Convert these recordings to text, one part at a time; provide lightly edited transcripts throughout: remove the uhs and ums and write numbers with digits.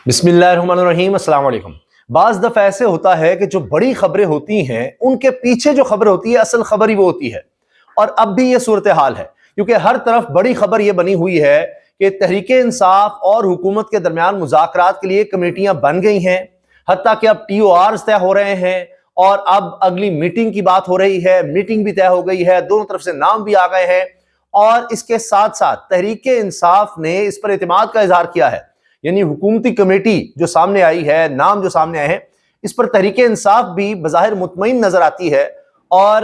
بسم اللہ الرحمن الرحیم۔ السلام علیکم۔ بعض دفعہ ایسے ہوتا ہے کہ جو بڑی خبریں ہوتی ہیں ان کے پیچھے جو خبر ہوتی ہے اصل خبر ہی وہ ہوتی ہے، اور اب بھی یہ صورتحال ہے کیونکہ ہر طرف بڑی خبر یہ بنی ہوئی ہے کہ تحریک انصاف اور حکومت کے درمیان مذاکرات کے لیے کمیٹیاں بن گئی ہیں، حتیٰ کہ اب ٹی او آرز طے ہو رہے ہیں اور اب اگلی میٹنگ کی بات ہو رہی ہے، میٹنگ بھی طے ہو گئی ہے، دونوں طرف سے نام بھی آ گئے ہیں، اور اس کے ساتھ ساتھ تحریک انصاف نے اس پر اعتماد کا اظہار کیا ہے، یعنی حکومتی کمیٹی جو سامنے آئی ہے، نام جو سامنے آئے ہیں، اس پر تحریک انصاف بھی بظاہر مطمئن نظر آتی ہے، اور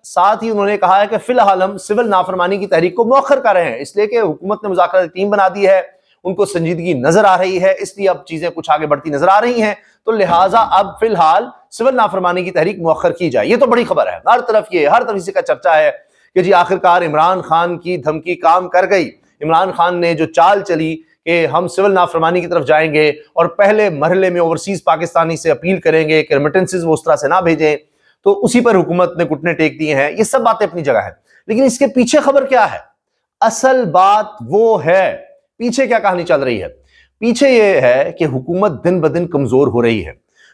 ساتھ ہی انہوں نے کہا ہے کہ فی الحال ہم سول نافرمانی کی تحریک کو مؤخر کر رہے ہیں، اس لیے کہ حکومت نے مذاکراتی ٹیم بنا دی ہے، ان کو سنجیدگی نظر آ رہی ہے، اس لیے اب چیزیں کچھ آگے بڑھتی نظر آ رہی ہیں، تو لہٰذا اب فی الحال سول نافرمانی کی تحریک مؤخر کی جائے۔ یہ تو بڑی خبر ہے، ہر طرف اسی کا چرچا ہے کہ جی آخرکار عمران خان کی دھمکی کام کر گئی۔ عمران خان نے جو چال چلی کہ ہم سول نافرمانی کی طرف جائیں گے اور پہلے مرحلے میں اوورسیز پاکستانی سے اپیل کریں گے کہ ریمیٹنسز وہ اس طرح سے نہ بھیجیں، تو اسی پر حکومت نے گھٹنے ٹیک دیے ہیں۔ یہ سب باتیں اپنی جگہ ہیں، لیکن اس کے پیچھے خبر کیا ہے؟ اصل بات وہ ہے، پیچھے کیا کہانی چل رہی ہے؟ پیچھے یہ ہے کہ حکومت دن بدن کمزور ہو رہی ہے،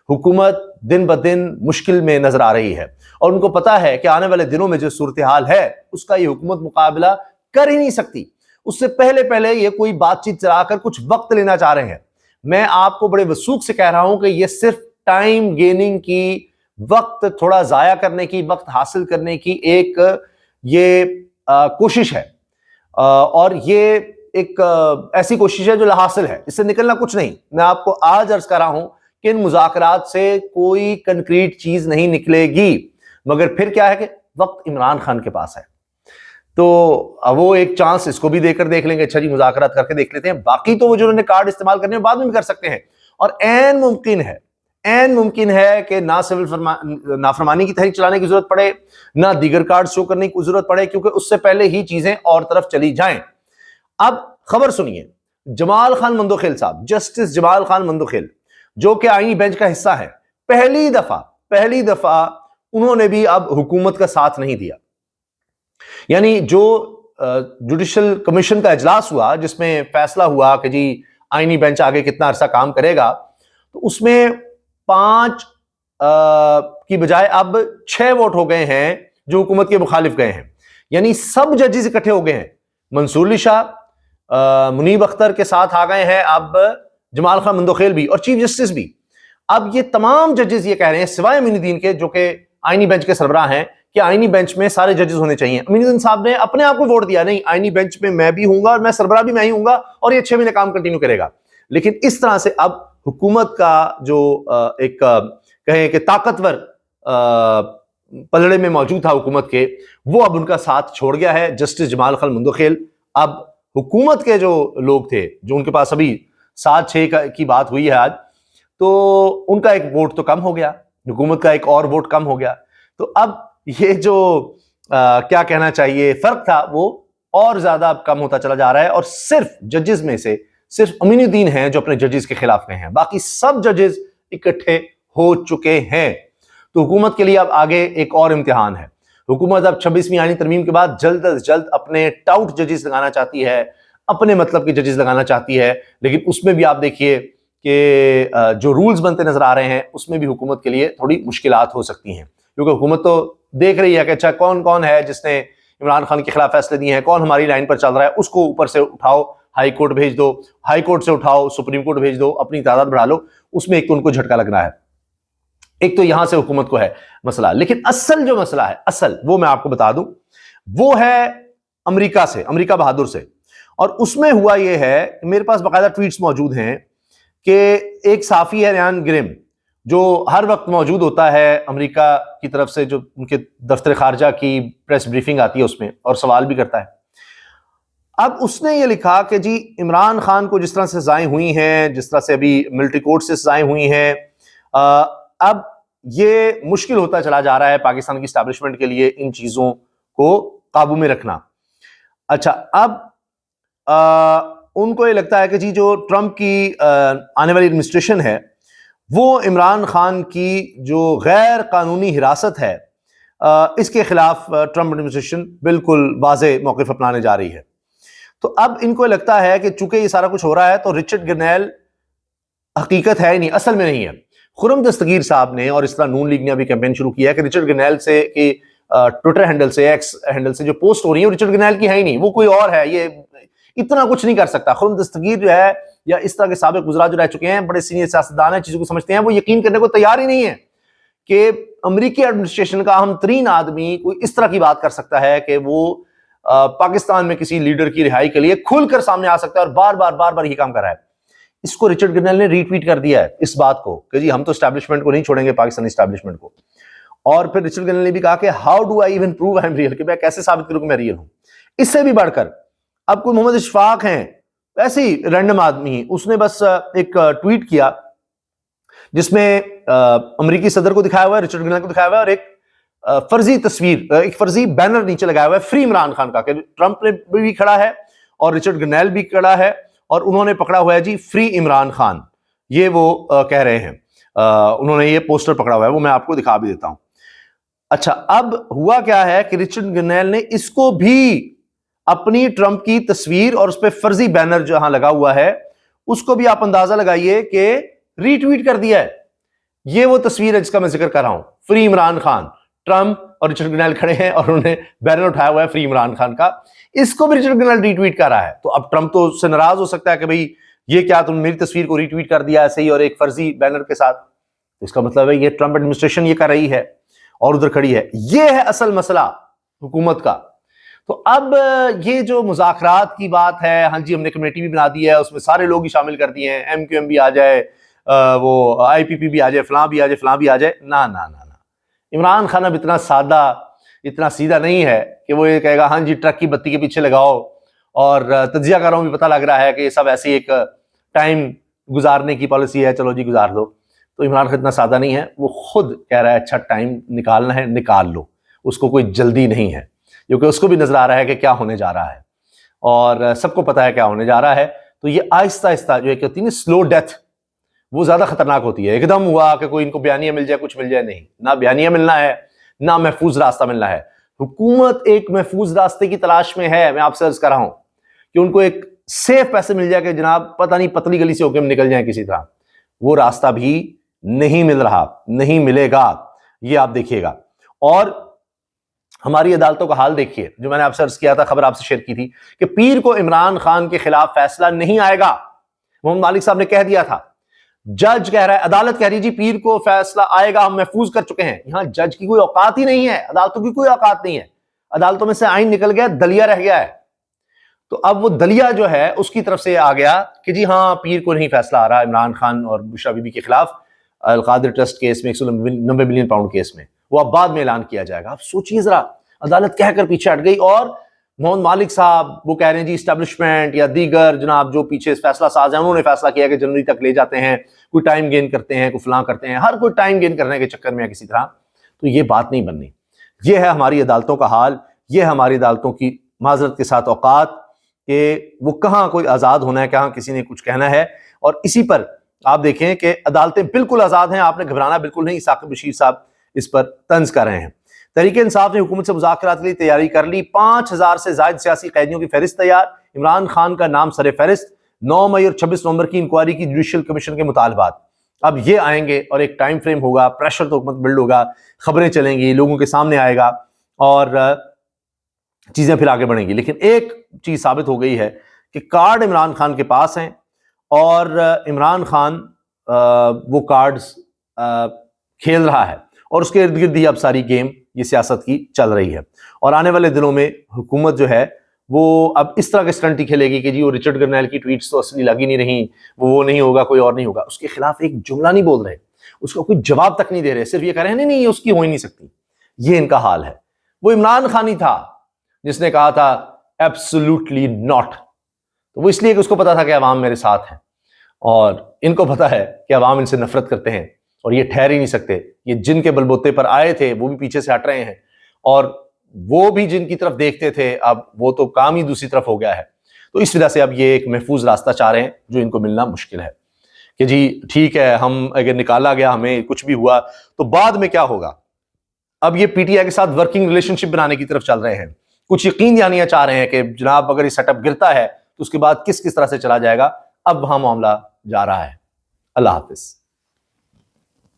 حکومت دن بدن مشکل میں نظر آ رہی ہے، اور ان کو پتا ہے کہ آنے والے دنوں میں جو صورتحال ہے اس کا یہ حکومت مقابلہ کر ہی نہیں سکتی۔ اس سے پہلے یہ کوئی بات چیت چلا کر کچھ وقت لینا چاہ رہے ہیں۔ میں آپ کو بڑے وثوق سے کہہ رہا ہوں کہ یہ صرف ٹائم گیننگ کی، وقت تھوڑا ضائع کرنے کی، وقت حاصل کرنے کی ایک یہ کوشش ہے، اور یہ ایک ایسی کوشش ہے جو لاحاصل ہے، اس سے نکلنا کچھ نہیں۔ میں آپ کو آج عرض کر رہا ہوں کہ ان مذاکرات سے کوئی کنکریٹ چیز نہیں نکلے گی، مگر پھر کیا ہے کہ وقت عمران خان کے پاس ہے، تو وہ ایک چانس اس کو بھی دے کر دیکھ لیں گے، اچھا جی مذاکرات کر کے دیکھ لیتے ہیں، باقی تو وہ جو انہوں نے کارڈ استعمال کرنے ہیں بعد میں بھی کر سکتے ہیں، اور عین ممکن ہے کہ نہ سول نافرمانی کی تحریک چلانے کی ضرورت پڑے، نہ دیگر کارڈ شو کرنے کی ضرورت پڑے، کیونکہ اس سے پہلے ہی چیزیں اور طرف چلی جائیں۔ اب خبر سنیے، جمال خان مندوخیل صاحب، جسٹس جمال خان مندوخیل، جو کہ آئینی بینچ کا حصہ ہے، پہلی دفعہ انہوں نے بھی اب حکومت کا ساتھ نہیں دیا۔ یعنی جو جوڈیشل کمیشن کا اجلاس ہوا جس میں فیصلہ ہوا کہ جی آئینی بینچ آگے کتنا عرصہ کام کرے گا، تو اس میں 5 کی بجائے اب 6 ووٹ ہو گئے ہیں جو حکومت کے مخالف گئے ہیں، یعنی سب ججز اکٹھے ہو گئے ہیں، منصور علی شاہ، منیب اختر کے ساتھ آ گئے ہیں اب جمال خان مندوخیل بھی، اور چیف جسٹس بھی۔ اب یہ تمام ججز یہ کہہ رہے ہیں سوائے امین الدین کے جو کہ آئینی بینچ کے سربراہ ہیں کہ آئینی بینچ میں سارے ججز ہونے چاہیے۔ امین الدین صاحب نے اپنے آپ کو ووٹ دیا، نہیں آئینی بینچ میں میں بھی ہوں گا اور میں سربراہ بھی میں ہی ہوں گا، اور یہ 6 مہینے کام کنٹینیو کرے گا۔ لیکن اس طرح سے اب حکومت کا جو ایک کہیں کہ طاقتور پلڑے میں موجود تھا حکومت کے، وہ اب ان کا ساتھ چھوڑ گیا ہے جسٹس جمال خان مندوخیل۔ اب حکومت کے جو لوگ تھے جو ان کے پاس ابھی 7-6 کی بات ہوئی ہے آج، تو ان کا ایک ووٹ تو کم ہو گیا، حکومت کا ایک اور ووٹ کم ہو گیا، تو اب یہ جو کیا کہنا چاہیے فرق تھا وہ اور زیادہ اب کم ہوتا چلا جا رہا ہے، اور صرف ججز میں سے صرف امین الدین ہیں جو اپنے ججز کے خلاف گئے ہیں، باقی سب ججز اکٹھے ہو چکے ہیں۔ تو حکومت کے لیے اب آگے ایک اور امتحان ہے۔ حکومت اب 26ویں آئینی ترمیم کے بعد جلد از جلد اپنے ٹاؤٹ ججز لگانا چاہتی ہے، اپنے مطلب کے ججز لگانا چاہتی ہے، لیکن اس میں بھی آپ دیکھیے کہ جو رولز بنتے نظر آ رہے ہیں اس میں بھی حکومت کے لیے تھوڑی مشکلات ہو سکتی ہیں، کیونکہ حکومت تو دیکھ رہی ہے کہ اچھا کون ہے جس نے عمران خان کے خلاف فیصلے دیے ہیں، کون ہماری لائن پر چل رہا ہے، اس کو اوپر سے اٹھاؤ ہائی کورٹ بھیج دو، ہائی کورٹ سے اٹھاؤ سپریم کورٹ بھیج دو، اپنی تعداد بڑھا لو، اس میں ایک تو ان کو جھٹکا لگنا ہے، ایک تو یہاں سے حکومت کو ہے مسئلہ۔ لیکن اصل جو مسئلہ ہے وہ میں آپ کو بتا دوں، وہ ہے امریکہ سے، امریکہ بہادر سے، اور اس میں ہوا یہ ہے، میرے پاس باقاعدہ ٹویٹس موجود ہیں کہ ایک صحافی ہے ریان گرم جو ہر وقت موجود ہوتا ہے امریکہ کی طرف سے، جو ان کے دفتر خارجہ کی پریس بریفنگ آتی ہے اس میں، اور سوال بھی کرتا ہے۔ اب اس نے یہ لکھا کہ جی عمران خان کو جس طرح سے سزائیں ہوئی ہیں، جس طرح سے ابھی ملٹری کورٹ سے سزائیں ہوئی ہیں، اب یہ مشکل ہوتا چلا جا رہا ہے پاکستان کی اسٹیبلشمنٹ کے لیے ان چیزوں کو قابو میں رکھنا۔ اچھا، اب ان کو یہ لگتا ہے کہ جی جو ٹرمپ کی آنے والی ایڈمنسٹریشن ہے وہ عمران خان کی جو غیر قانونی حراست ہے اس کے خلاف ٹرمپ ایڈمنسٹریشن بالکل واضح موقف اپنانے جا رہی ہے۔ تو اب ان کو لگتا ہے کہ چونکہ یہ سارا کچھ ہو رہا ہے تو رچرڈ گرنیل حقیقت ہے ہی نہیں، اصل میں نہیں ہے۔ خرم دستگیر صاحب نے اور اس طرح نون لیگ نے ابھی کیمپین شروع کیا ہے کہ رچرڈ گرنیل سے کہ ٹویٹر ہینڈل سے، ایکس ہینڈل سے جو پوسٹ ہو رہی ہے رچرڈ گرنیل کی ہے ہی نہیں، وہ کوئی اور ہے، یہ اتنا کچھ نہیں کر سکتا۔ خرم دستگیر جو ہے یا اس طرح کے سابق وزراء جو رہ چکے ہیں، بڑے سینئر سیاستدان ہیں، چیزوں کو سمجھتے ہیں، وہ یقین کرنے کو تیار ہی نہیں ہے کہ امریکی ایڈمنسٹریشن کا اہم ترین آدمی کوئی اس طرح کی بات کر سکتا ہے کہ وہ پاکستان میں کسی لیڈر کی رہائی کے لیے کھل کر سامنے آ سکتا ہے اور بار بار یہ کام کر رہا ہے۔ اس کو رچرڈ گرنیل نے ری ٹویٹ کر دیا ہے اس بات کو کہ جی ہم تو اسٹیبلشمنٹ کو نہیں چھوڑیں گے، پاکستانی اسٹیبلشمنٹ کو۔ اور پھر رچرڈ گرنیل نے بھی کہا کہ how do I even prove I am real, کہ میں کیسے ثابت کروں کہ میں ریئل ہوں۔ اس سے بھی بڑھ کر اب کوئی محمد اشفاق ہیں، ایسے ہی رینڈم آدمی، اس نے بس ایک ٹویٹ کیا جس میں امریکی صدر کو دکھایا ہوا ہے، رچرڈ گرنیل کو دکھایا ہوا ہے، اور ایک فرضی تصویر، ایک فرضی بینر نیچے لگایا ہوا ہے فری عمران خان کا، کہ ٹرمپ نے بھی کھڑا ہے اور رچرڈ گرنیل بھی کھڑا ہے اور انہوں نے پکڑا ہوا ہے جی فری عمران خان، یہ وہ کہہ رہے ہیں، انہوں نے یہ پوسٹر پکڑا ہوا ہے، وہ میں آپ کو دکھا بھی دیتا ہوں۔ اچھا، اب ہوا کیا ہے کہ رچرڈ گرنیل نے اس کو بھی اپنی ٹرمپ کی تصویر اور اس پہ فرضی بینر جہاں لگا ہوا ہے اس کو بھی آپ اندازہ لگائیے کہ ری ٹویٹ کر دیا ہے۔ یہ وہ تصویر ہے جس کا میں ذکر کر رہا ہوں، فری عمران خان، ٹرمپ اور رچرڈ گرنیل کھڑے ہیں اور انہوں نے بینر اٹھایا ہوا ہے فری عمران خان کا، اس کو بھی رچرڈ گرنیل ری ٹویٹ کر رہا ہے۔ تو اب ٹرمپ تو اس سے ناراض ہو سکتا ہے کہ بھئی یہ کیا تم میری تصویر کو ری ٹویٹ کر دیا ایسے ہی اور ایک فرضی بینر کے ساتھ، اس کا مطلب ہے یہ ٹرمپ ایڈمنسٹریشن یہ کر رہی ہے اور ادھر کھڑی ہے۔ یہ ہے اصل مسئلہ حکومت کا۔ تو اب یہ جو مذاکرات کی بات ہے، ہاں جی ہم نے کمیٹی بھی بنا دی ہے، اس میں سارے لوگ ہی شامل کر دیے ہیں، ایم کیو ایم بھی آ جائے، وہ آئی پی پی بھی آ جائے، فلاں بھی آ جائے، فلاں بھی آ جائے، نہ عمران خان اب اتنا سادہ، اتنا سیدھا نہیں ہے کہ وہ یہ کہے گا ہاں جی ٹرک کی بتی کے پیچھے لگاؤ، اور تجزیہ کاروں بھی پتہ لگ رہا ہے کہ یہ سب ایسی ایک ٹائم گزارنے کی پالیسی ہے، چلو جی گزار دو۔ تو عمران خان اتنا سادہ نہیں ہے، وہ خود کہہ رہا ہے اچھا ٹائم نکالنا ہے نکال لو، اس کو کوئی جلدی نہیں ہے، کیونکہ اس کو بھی نظر آ رہا ہے کہ کیا ہونے جا رہا ہے اور سب کو پتا ہے کیا ہونے جا رہا ہے۔ تو یہ آہستہ آہستہ جو ایک ہوتی ہے نا سلو ڈیتھ، وہ زیادہ خطرناک ہوتی ہے۔ ایک دم ہوا کہ کوئی ان کو بیانیہ مل جائے، کچھ مل جائے، نہیں، نہ بیانیہ ملنا ہے نہ محفوظ راستہ ملنا ہے۔ حکومت ایک محفوظ راستے کی تلاش میں ہے، میں آپ سے عرض کر رہا ہوں کہ ان کو ایک سیف پیسے مل جائے کہ جناب پتہ نہیں پتلی گلی سے ہو کے ہم نکل جائیں کسی طرح، وہ راستہ بھی نہیں مل رہا، نہیں ملے گا، یہ آپ دیکھیے گا۔ اور ہماری عدالتوں کا حال دیکھیے، جو میں نے آپ سے عرض کیا تھا، خبر آپ سے شیئر کی تھی کہ پیر کو عمران خان کے خلاف فیصلہ نہیں آئے گا، محمد مالک صاحب نے کہہ دیا تھا۔ جج کہہ رہا ہے، عدالت کہہ رہی جی پیر کو فیصلہ آئے گا، ہم محفوظ کر چکے ہیں۔ یہاں جج کی کوئی اوقات ہی نہیں ہے، عدالتوں کی کوئی اوقات نہیں ہے، عدالتوں میں سے آئین نکل گیا، دلیہ رہ گیا ہے۔ تو اب وہ دلیہ جو ہے اس کی طرف سے آ گیا کہ جی ہاں پیر کو نہیں فیصلہ آ رہا عمران خان اور بشرا بی بی کے خلاف القادر ٹرسٹ کیس میں، 190 بلین پاؤنڈ کیس میں، وہ اب بعد میں اعلان کیا جائے گا۔ اب سوچیے ذرا، عدالت کہہ کر پیچھے ہٹ گئی اور محمد مالک صاحب وہ کہہ رہے ہیں جی اسٹیبلشمنٹ یا دیگر جناب جو پیچھے فیصلہ ساز ہیں انہوں نے فیصلہ کیا کہ جنوری تک لے جاتے ہیں، کوئی ٹائم گین کرتے ہیں، کوئی فلاں کرتے ہیں، ہر کوئی ٹائم گین کرنے کے چکر میں کسی طرح۔ تو یہ بات نہیں بننی۔ یہ ہے ہماری عدالتوں کا حال، یہ ہے ہماری عدالتوں کی معذرت کے ساتھ اوقات کہ وہ کہاں کوئی آزاد ہونا ہے، کہاں کسی نے کچھ کہنا ہے۔ اور اسی پر آپ دیکھیں کہ عدالتیں بالکل آزاد ہیں، آپ نے گھبرانا بالکل نہیں۔ ثاقب بشیر صاحب اس پر طنز کر رہے ہیں۔ تحریک انصاف نے حکومت سے مذاکرات کے لیے تیاری کر لی، 5000 سے زائد سیاسی قیدیوں کی فہرست تیار، عمران خان کا نام سر فہرست، 9 مئی اور 26 نومبر کی انکوائری کی جوڈیشل کمیشن کے مطالبات۔ اب یہ آئیں گے اور ایک ٹائم فریم ہوگا، پریشر تو حکومت بلڈ ہوگا، خبریں چلیں گی، لوگوں کے سامنے آئے گا اور چیزیں پھر آگے بڑھیں گی۔ لیکن ایک چیز ثابت ہو گئی ہے کہ کارڈ عمران خان کے پاس ہیں اور عمران خان وہ کارڈز کھیل رہا ہے اور اس کے ارد گرد ہی اب ساری گیم یہ سیاست کی چل رہی ہے۔ اور آنے والے دنوں میں حکومت جو ہے وہ اب اس طرح کے سٹنٹ ہی کھیلے گی کہ جی وہ رچرڈ گرنیل کی ٹویٹس تو اصلی لگ ہی نہیں رہی، وہ نہیں ہوگا، کوئی اور نہیں ہوگا۔ اس کے خلاف ایک جملہ نہیں بول رہے، اس کو کوئی جواب تک نہیں دے رہے، صرف یہ کہہ رہے ہیں نہیں یہ اس کی ہو ہی نہیں سکتی۔ یہ ان کا حال ہے۔ وہ عمران خان ہی تھا جس نے کہا تھا ایبسولوٹلی ناٹ، تو وہ اس لیے کہ اس کو پتا تھا کہ عوام میرے ساتھ ہیں اور ان کو پتا ہے کہ عوام ان سے نفرت کرتے ہیں اور یہ ٹھہر ہی نہیں سکتے۔ یہ جن کے بلبوتے پر آئے تھے وہ بھی پیچھے سے ہٹ رہے ہیں اور وہ بھی جن کی طرف دیکھتے تھے اب وہ تو کام ہی دوسری طرف ہو گیا ہے۔ تو اس وجہ سے اب یہ ایک محفوظ راستہ چاہ رہے ہیں جو ان کو ملنا مشکل ہے کہ جی ٹھیک ہے ہم اگر نکالا گیا، ہمیں کچھ بھی ہوا تو بعد میں کیا ہوگا۔ اب یہ پی ٹی آئی کے ساتھ ورکنگ ریلیشن شپ بنانے کی طرف چل رہے ہیں، کچھ یقین دہانیاں چاہ رہے ہیں کہ جناب اگر یہ سیٹ اپ گرتا ہے تو اس کے بعد کس طرح سے چلا جائے گا۔ اب وہاں معاملہ جا رہا ہے۔ اللہ حافظ.